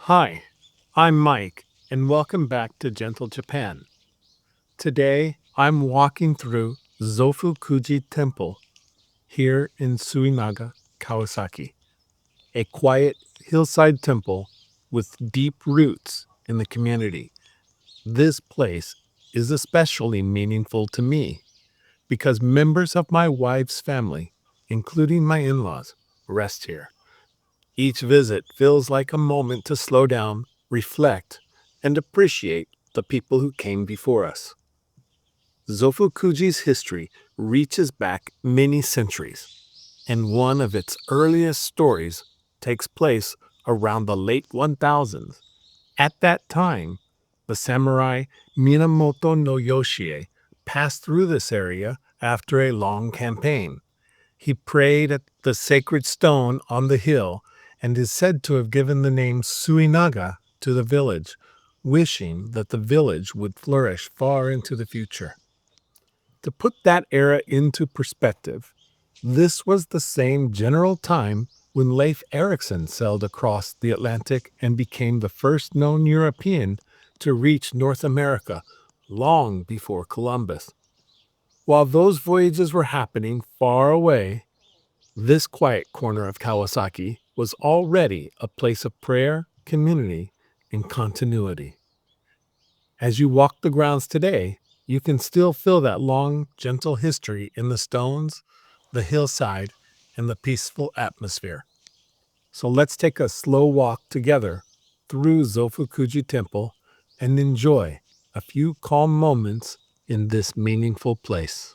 Hi, I'm Mike, and welcome back to Gentle Japan. Today, I'm walking through Zofukuji Temple here in Suinaga, Kawasaki, a quiet hillside temple with deep roots in the community. This place is especially meaningful to me because members of my wife's family, including my in laws, rest here. Each visit feels like a moment to slow down, reflect, and appreciate the people who came before us. Zofukuji's history reaches back many centuries, and one of its earliest stories takes place around the late 1000s. At that time, the samurai Minamoto no Yoshie passed through this area after a long campaign. He prayed at the sacred stone on the hill and is said to have given the name Suinaga to the village, wishing that the village would flourish far into the future. To put that era into perspective, this was the same general time when Leif Erikson sailed across the Atlantic and became the first known European to reach North America long before Columbus. While those voyages were happening far away, this quiet corner of Kawasaki was already a place of prayer, community, and continuity. As you walk the grounds today, you can still feel that long, gentle history in the stones, the hillside, and the peaceful atmosphere. So let's take a slow walk together through Zofukuji Temple and enjoy a few calm moments in this meaningful place.